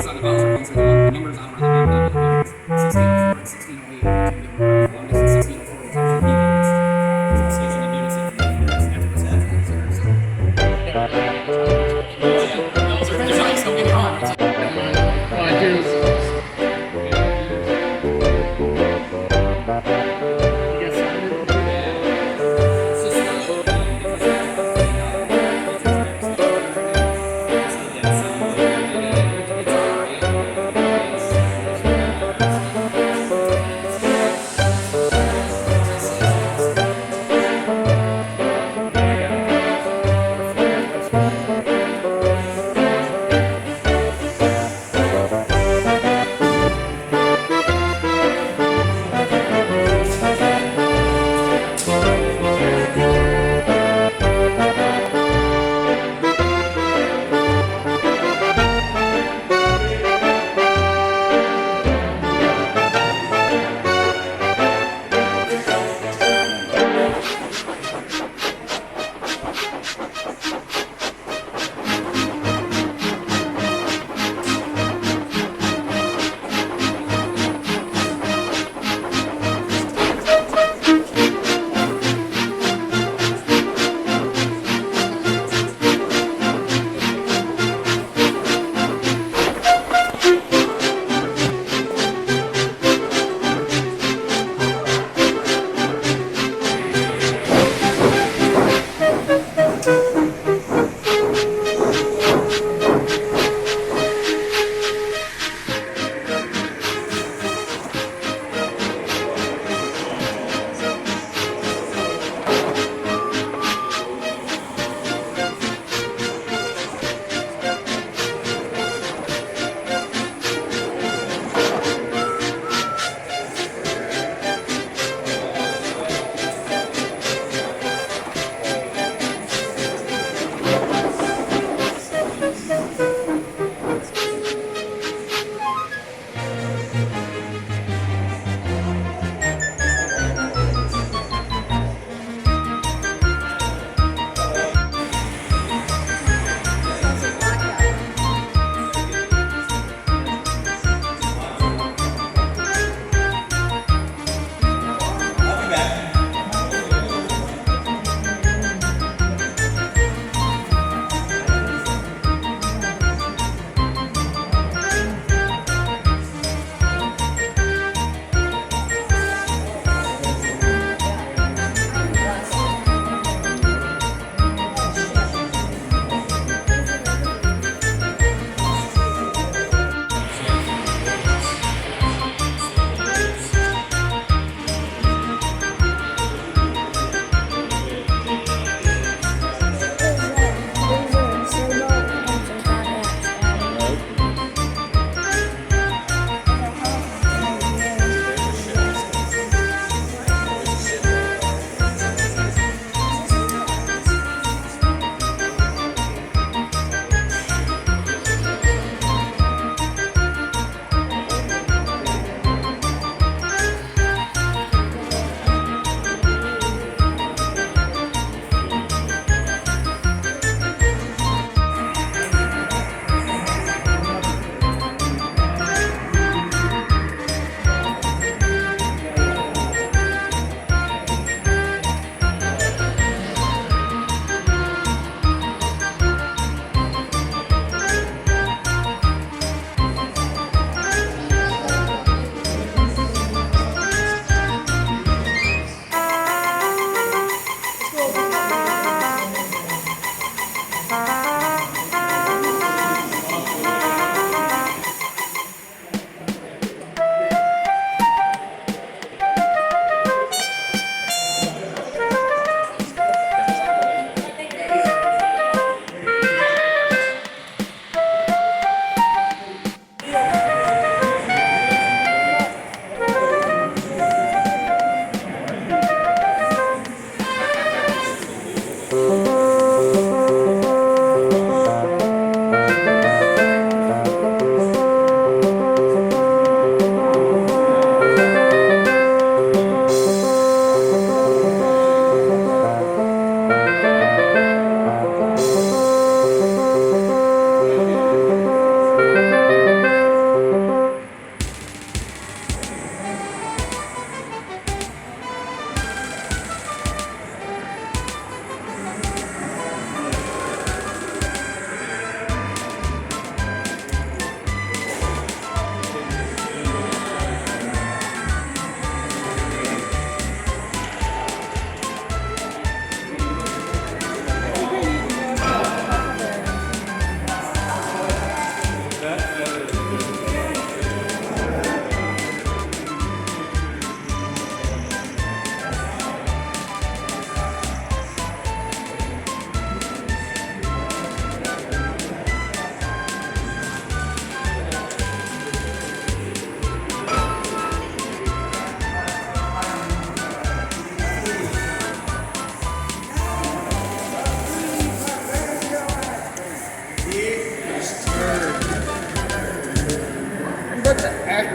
on the voucher ones are the numbers on are the main numbers. 1604 and 1608 can give them longest, and 1604 was actually the scheduling units in after the Saturdays. Those are designs, don't get me wrong. Well, I do. You get started?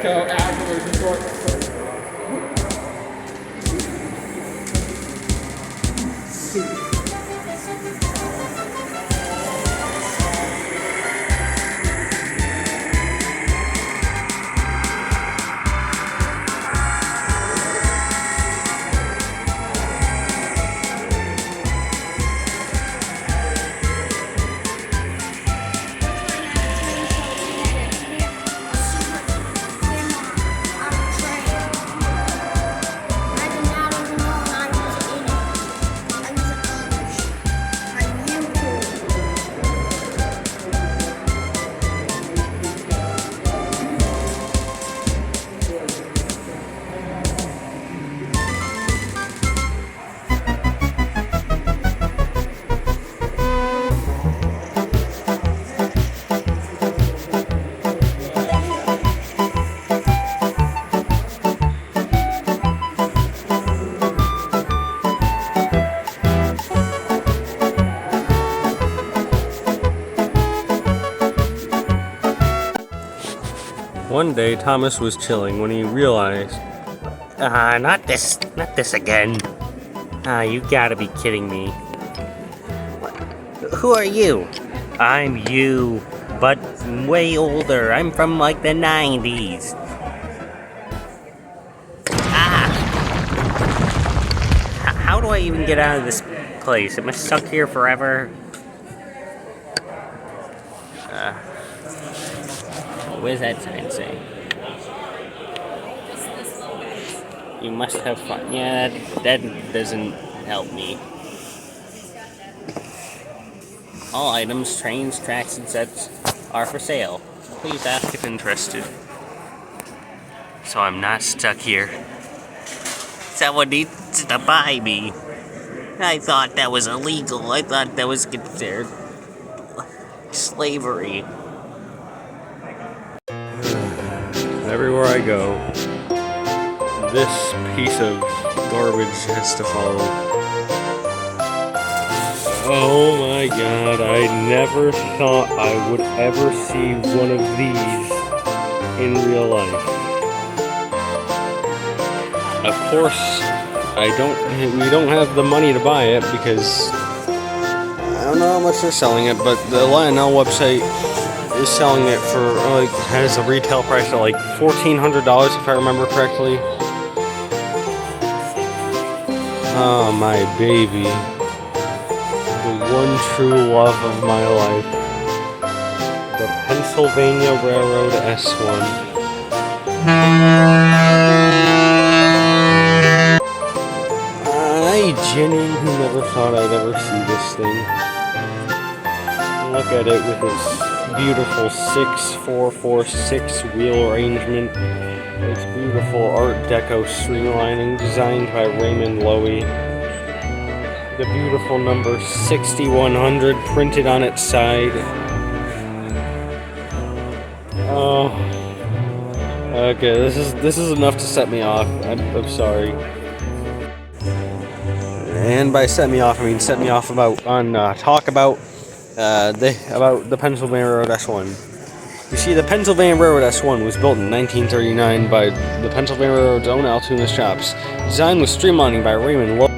Mexico afterwards. One day, Thomas was chilling when he realized, not this again. You gotta be kidding me. Who are you? I'm you, but way older. I'm from like the 90s. How do I even get out of this place? Am I stuck here forever? What does that sign say? You must have fun. Yeah, that doesn't help me. All items, trains, tracks, and sets are for sale. Please ask if interested. So I'm not stuck here. Someone needs to buy me. I thought that was illegal. I thought that was considered slavery. Everywhere I go, this piece of garbage has to follow. Oh my god, I never thought I would ever see one of these in real life. Of course, we don't have the money to buy it because I don't know how much they're selling it, but the Lionel website is selling it for, has a retail price of like $1,400 if I remember correctly. Oh my baby. The one true love of my life. The Pennsylvania Railroad S1. I genuinely never thought I'd ever see this thing. Look at it with its beautiful 6-4-4-6 wheel arrangement. It's beautiful Art Deco streamlining designed by Raymond Loewy. The beautiful number 6100 printed on its side. Oh. Okay, this is enough to set me off. I'm sorry. And by set me off, I mean set me off about talk about the Pennsylvania Railroad S1. You see, the Pennsylvania Railroad S1 was built in 1939 by the Pennsylvania Railroad's own Altoona shops. Design was streamlining by Raymond Loewy.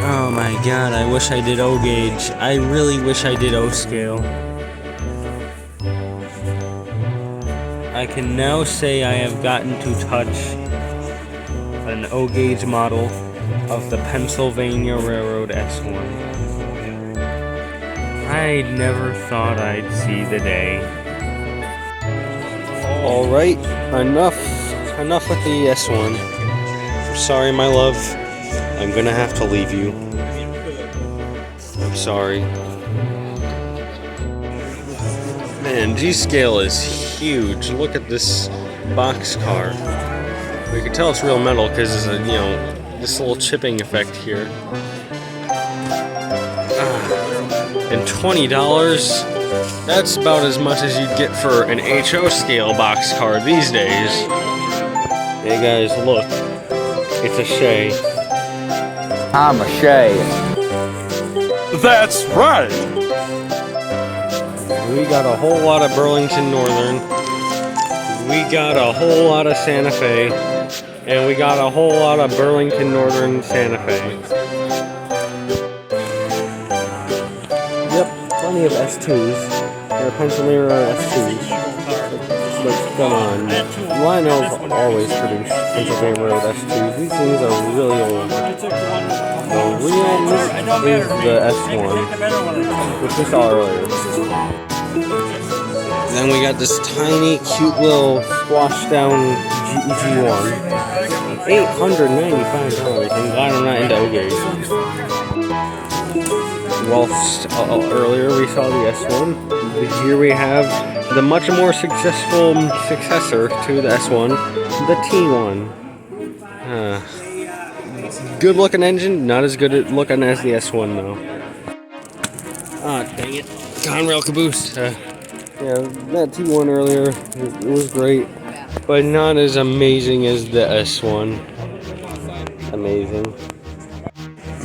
Oh my god, I wish I did O gauge. I really wish I did O scale. I can now say I have gotten to touch an O gauge model of the Pennsylvania Railroad S1. I never thought I'd see the day. Alright, enough with the S1. I'm sorry, my love. I'm gonna have to leave you. I'm sorry. Man, G-scale is huge. Look at this boxcar. You can tell it's real metal because there's this little chipping effect here. And $20, that's about as much as you'd get for an HO scale boxcar these days. Hey guys, look. It's a Shay. I'm a Shay. That's right! We got a whole lot of Burlington Northern. we got a whole lot of Santa Fe, and we got a whole lot of Burlington Northern Santa Fe. Yep, plenty of S2s, or Pennsylvania S2s. But come on, Lionel's always produced Pennsylvania Road S2s. These things are really old. The real is the S1, which we saw earlier. Then we got this tiny, cute little squashed down G1. $895. I'm glad I'm not into Ogays. Whilst earlier we saw the S1, here we have the much more successful successor to the S1, the T1. Good looking engine, not as good at looking as the S1 though. Ah, dang it. Conrail caboose. Yeah, that T1 earlier, it was great, but not as amazing as the S1. Amazing.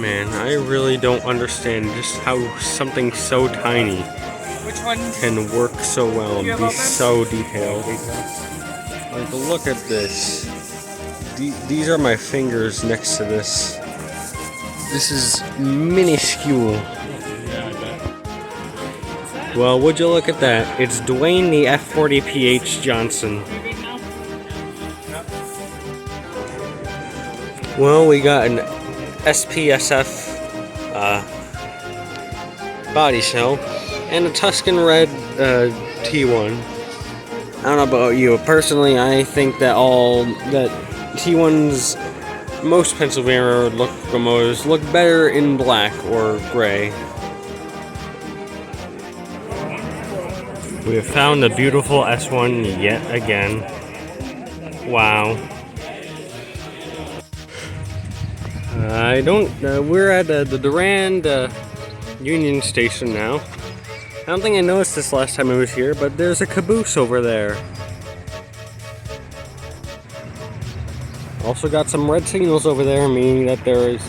Man, I really don't understand just how something so tiny can work so well and be so detailed. Like, look at this. These are my fingers next to this. This is minuscule. Well, would you look at that? It's Dwayne the F40PH Johnson. Well, we got an SPSF body shell and a Tuscan Red T1. I don't know about you, personally I think that T1's most Pennsylvania Road locomotives look better in black or gray. We have found the beautiful S1 yet again. Wow. We're at the Durand Union Station now. I don't think I noticed this last time I was here, but there's a caboose over there. Also got some red signals over there, meaning that there is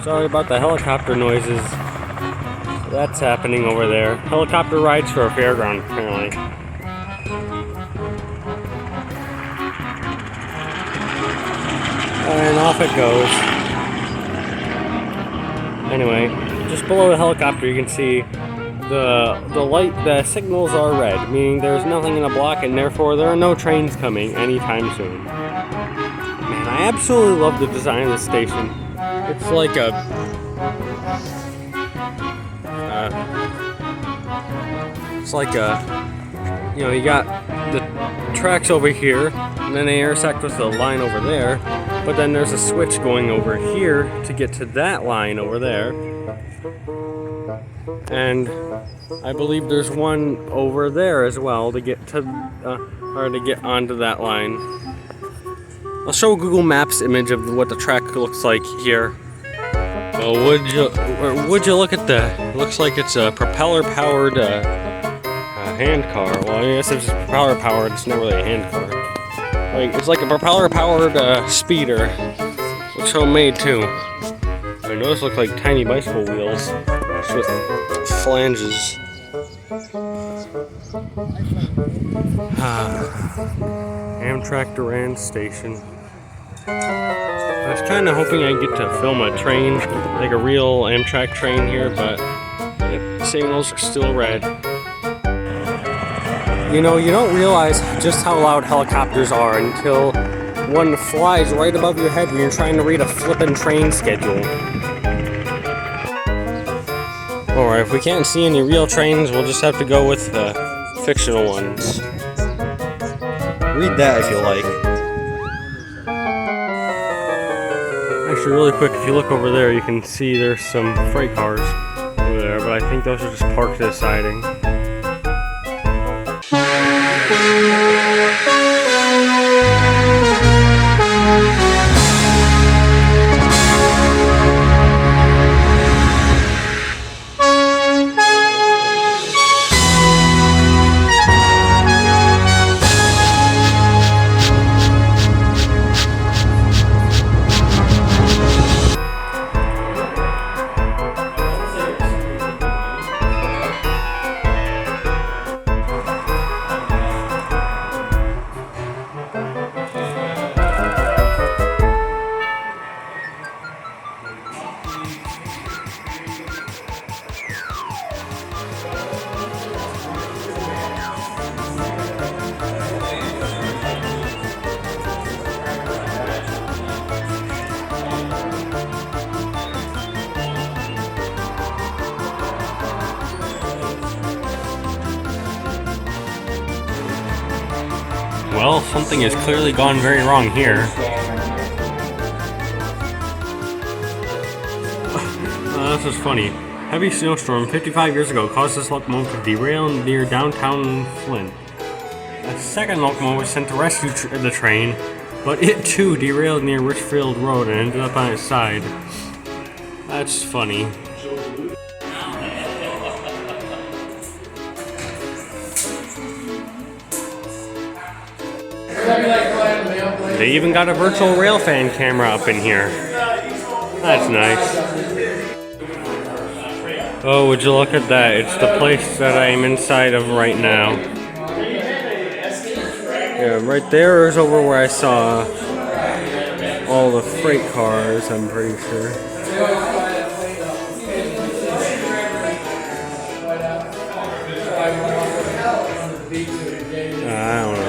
sorry about the helicopter noises. That's happening over there. Helicopter rides for a fairground, apparently. And off it goes. Anyway, just below the helicopter you can see the signals are red, meaning there's nothing in the block and therefore there are no trains coming anytime soon. Man, I absolutely love the design of the station. It's like you got the tracks over here, and then they intersect with the line over there, but then there's a switch going over here to get to that line over there. And I believe there's one over there as well to get to, or to get onto that line. I'll show a Google Maps image of what the track looks like here. Well, would you look at that? It looks like it's a propeller-powered hand car. Well, I guess it's propeller-powered. It's not really a hand car. It's like a propeller-powered speeder. Looks homemade too. I know those look like tiny bicycle wheels, just with flanges. Amtrak Durand Station. I was kind of hoping I'd get to film a train, like a real Amtrak train here, but the signals are still red. You know, you don't realize just how loud helicopters are until one flies right above your head when you're trying to read a flippin' train schedule. Or if we can't see any real trains, we'll just have to go with fictional ones. Read that if you like. Actually, really quick, if you look over there, you can see there's some freight cars over there, but I think those are just parked to the siding. Well, something has clearly gone very wrong here. This is funny. Heavy snowstorm 55 years ago caused this locomotive to derail near downtown Flint. A second locomotive was sent to rescue the train, but it too derailed near Richfield Road and ended up on its side. That's funny. They even got a virtual railfan camera up in here. That's nice. Oh, would you look at that? It's the place that I'm inside of right now. Yeah, right there is over where I saw all the freight cars, I'm pretty sure. I don't know.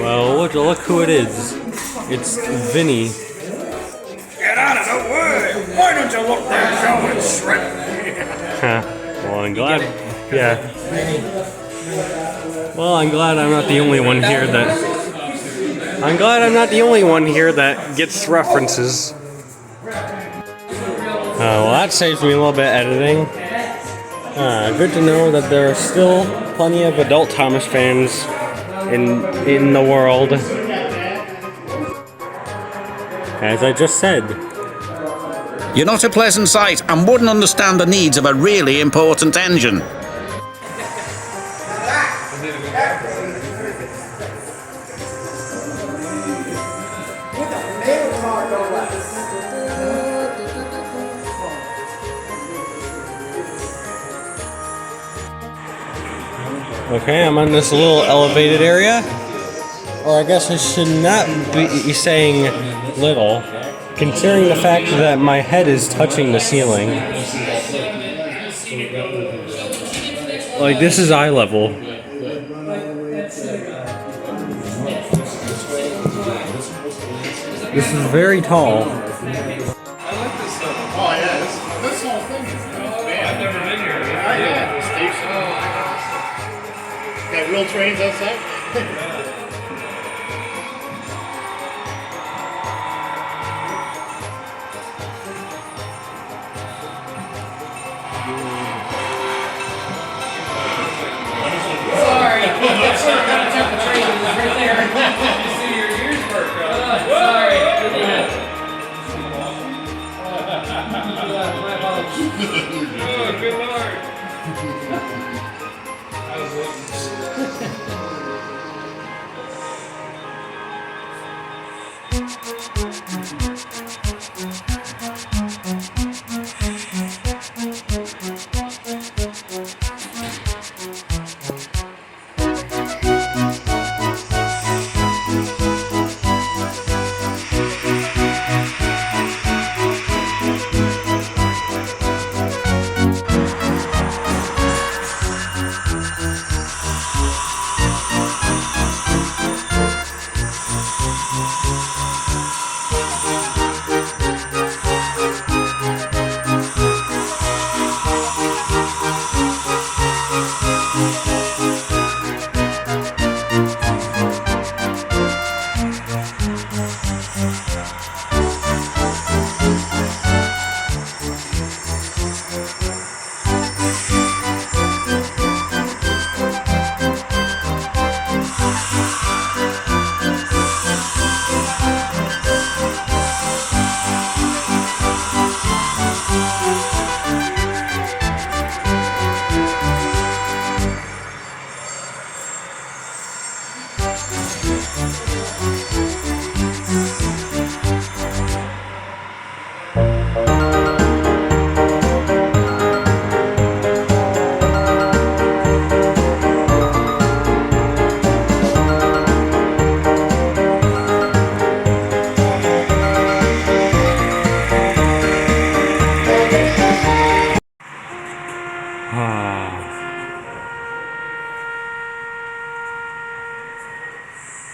Well, would you look who it is? It's Vinny. Get out of the way! Why don't you look there, Joe, and shrimp? Well, I'm glad. Yeah. Well, I'm glad I'm not the only one here that. I'm glad I'm not the only one here that gets references. Well, that saves me a little bit editing. Good to know that there are still plenty of adult Thomas fans in the world. As I just said. You're not a pleasant sight and wouldn't understand the needs of a really important engine. Okay, I'm on this little elevated area. Or I guess I should not be saying little, considering the fact that my head is touching the ceiling. Like, this is eye level. This is very tall. Oh yeah, this whole thing is man. I've never been here. Yeah, the station. Got real trains outside.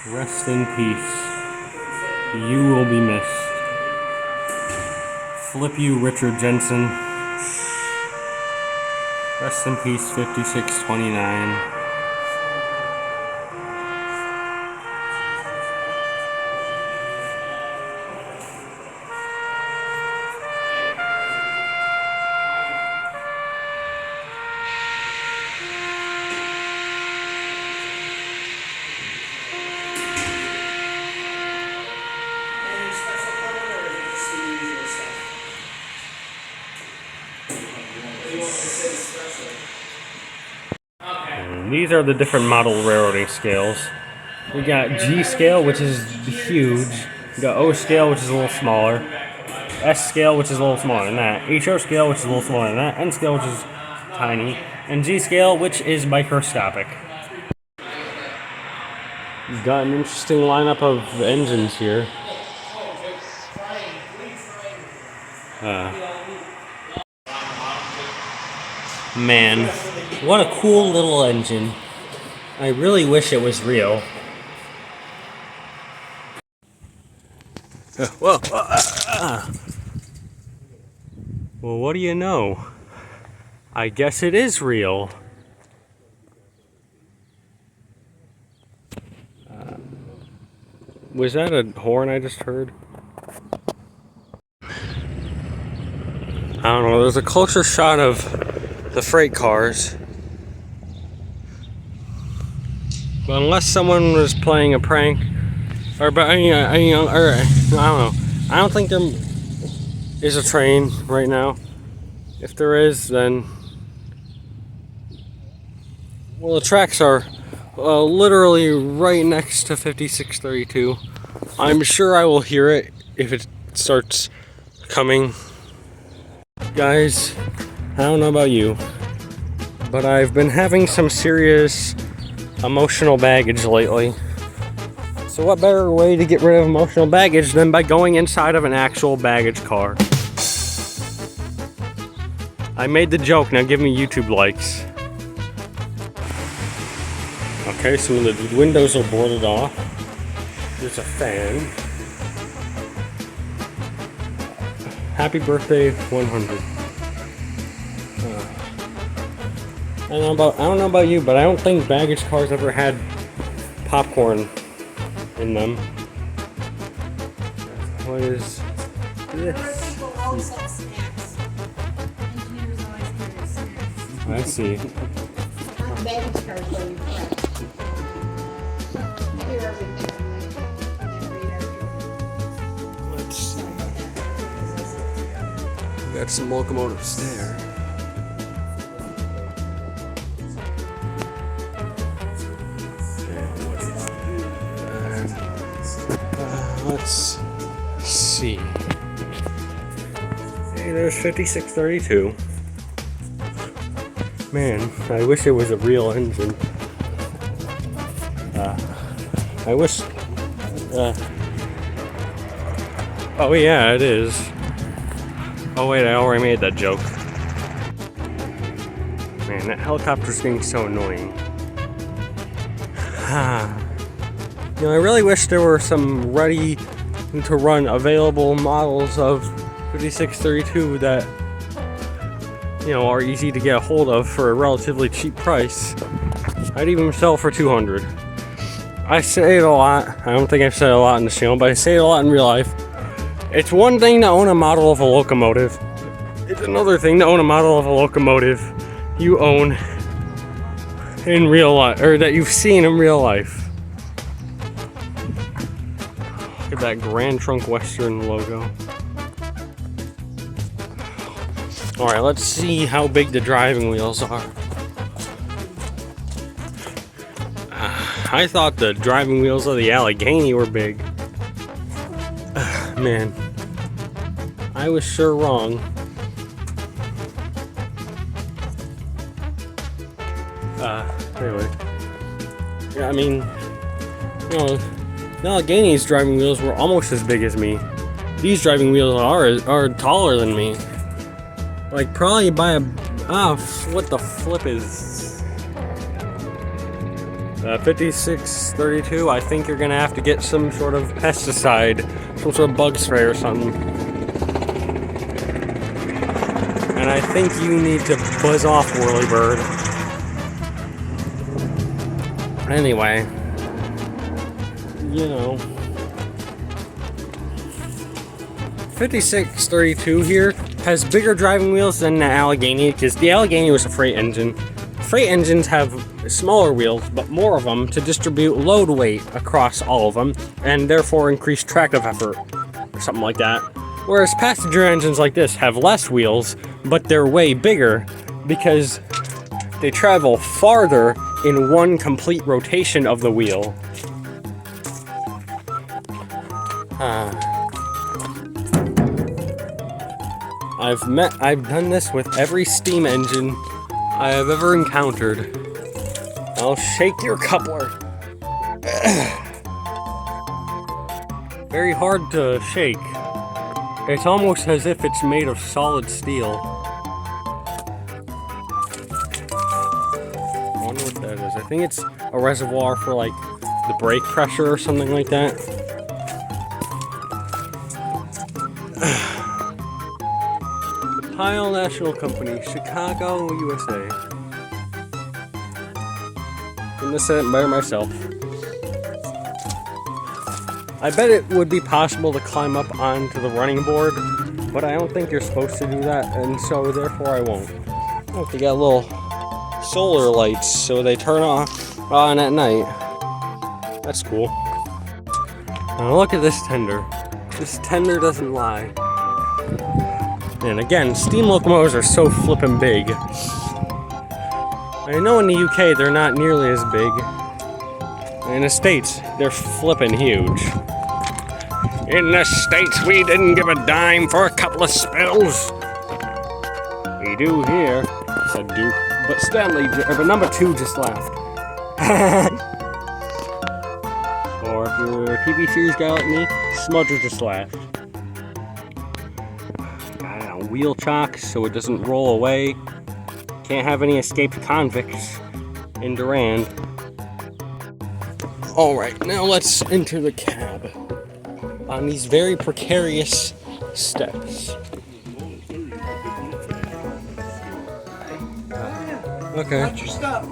Rest in peace. You will be missed. Flip you, Richard Jensen. Rest in peace, 5629. And these are the different model railroading scales. We got G scale, which is huge. We got O scale, which is a little smaller. S scale, which is a little smaller than that. HO scale, which is a little smaller than that. N scale, which is tiny. And G scale, which is microscopic. You've got an interesting lineup of engines here. Man, what a cool little engine. I really wish it was real. Well, what do you know? I guess it is real. Was that a horn I just heard? I don't know, there's a closer shot of the freight cars. But unless someone was playing a prank, or I don't know. I don't think there is a train right now. If there is, then well, the tracks are literally right next to 5632. I'm sure I will hear it if it starts coming. Guys, I don't know about you, but I've been having some serious emotional baggage lately. So what better way to get rid of emotional baggage than by going inside of an actual baggage car? I made the joke, now give me YouTube likes. Okay, so the windows are boarded off. There's a fan. Happy birthday, 100. I don't know about you, but I don't think baggage cars ever had popcorn in them. What is this? I see. Baggage cars where you press. You hear everything. Let's see. We got some locomotives there. Let's see. Hey, there's 5632. Man, I wish it was a real engine. I wish. Oh yeah, it is. Oh wait, I already made that joke. Man, that helicopter's getting so annoying. You know, I really wish there were some ready to run available models of 5632 that, you know, are easy to get a hold of for a relatively cheap price. I'd even sell for 200. I say it a lot. I don't think I've said it a lot in the channel, but I say it a lot in real life. It's one thing to own a model of a locomotive. It's another thing to own a model of a locomotive you own in real life, or that you've seen in real life. Look at that Grand Trunk Western logo. Alright, let's see how big the driving wheels are. I thought the driving wheels of the Allegheny were big. Man, I was sure wrong. Anyway. Yeah, I mean, you know, the Allegheny's driving wheels were almost as big as me. These driving wheels are taller than me. Like, probably by a... what the flip is... 5632, I think you're gonna have to get some sort of pesticide, some sort of bug spray or something. And I think you need to buzz off, Whirlybird. Anyway, you know, 5632 here has bigger driving wheels than the Allegheny, because the Allegheny was a freight engine. Freight engines have smaller wheels, but more of them to distribute load weight across all of them, and therefore increase tractive effort, or something like that. Whereas passenger engines like this have less wheels, but they're way bigger, because they travel farther in one complete rotation of the wheel. I've done this with every steam engine I have ever encountered. I'll shake your coupler. Very hard to shake. It's almost as if it's made of solid steel. I wonder what that is. I think it's a reservoir for like the brake pressure or something like that. The Pyle National Company, Chicago, USA. Couldn't have said it by myself. I bet it would be possible to climb up onto the running board, but I don't think you're supposed to do that, and so therefore I won't. Oh, they got little solar lights, so they turn on at night. That's cool. Now look at this tender. This tender doesn't lie. And again, steam locomotives are so flippin' big. I know in the UK they're not nearly as big. In the States, they're flippin' huge. In the States, we didn't give a dime for a couple of spills. We do here, said Duke. But but number 2 just laughed. Or if you're a TV series guy like me, Smudger just laughed. Got it on wheel chock so it doesn't roll away. Can't have any escaped convicts in Durand. Alright, now let's enter the cab on these very precarious steps. Okay. Watch your step.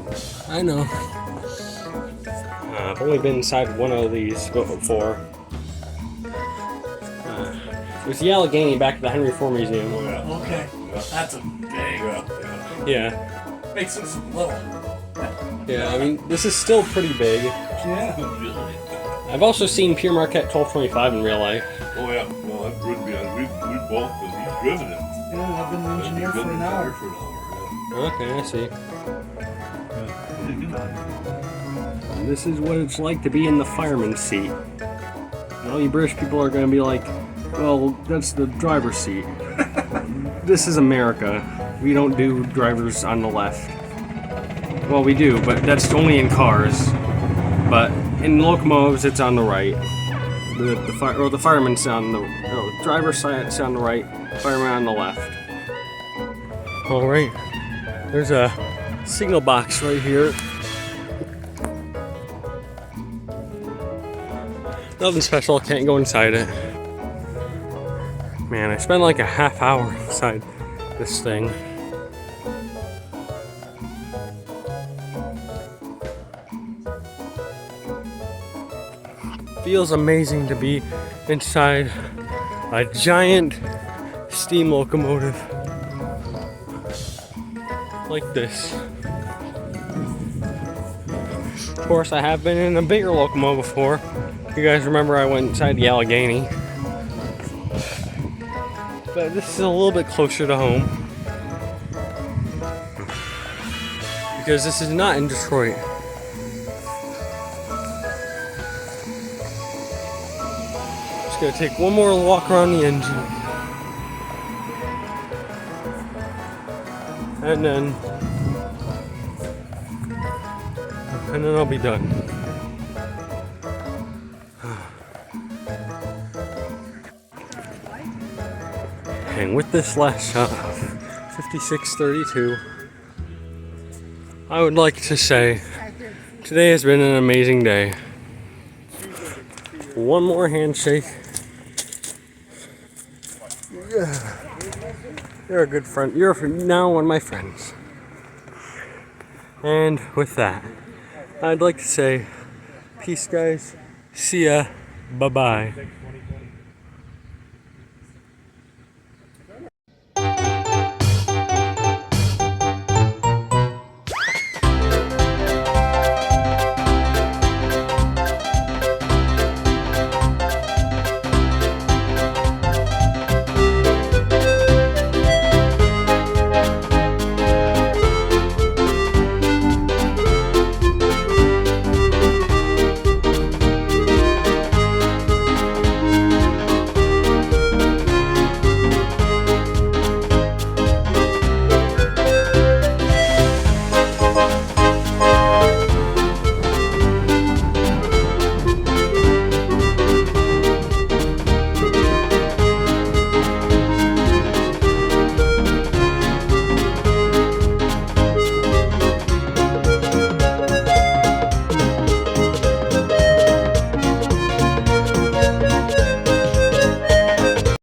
I know. I've only been inside one of these before. It was the Allegheny back at the Henry Ford Museum. Okay. That's a big. Yeah. Makes it little. Yeah, I mean, this is still pretty big. Yeah. I've also seen Pierre Marquette 1225 in real life. Oh yeah, well I've ridden behind. We both, because he's driven it. Yeah, I've been an engineer for an hour. Okay, I see. And this is what it's like to be in the fireman's seat. And all you British people are going to be like, well, that's the driver's seat. This is America. We don't do drivers on the left. Well, we do, but that's only in cars. But in locomotives, it's on the right. The fireman's on the driver's side's on the right, fireman on the left. All right, there's a signal box right here. Nothing special. Can't go inside it. Man, I spent like a half hour inside this thing. Feels amazing to be inside a giant steam locomotive like this. Of course, I have been in a bigger locomotive before. You guys remember I went inside the Allegheny. But this is a little bit closer to home. Because this is not in Detroit. Just gonna take one more walk around the engine. And then I'll be done. And with this last shot of 56:32, I would like to say today has been an amazing day. One more handshake. You're a good friend. You're now one of my friends. And with that, I'd like to say, peace, guys. See ya. Bye-bye.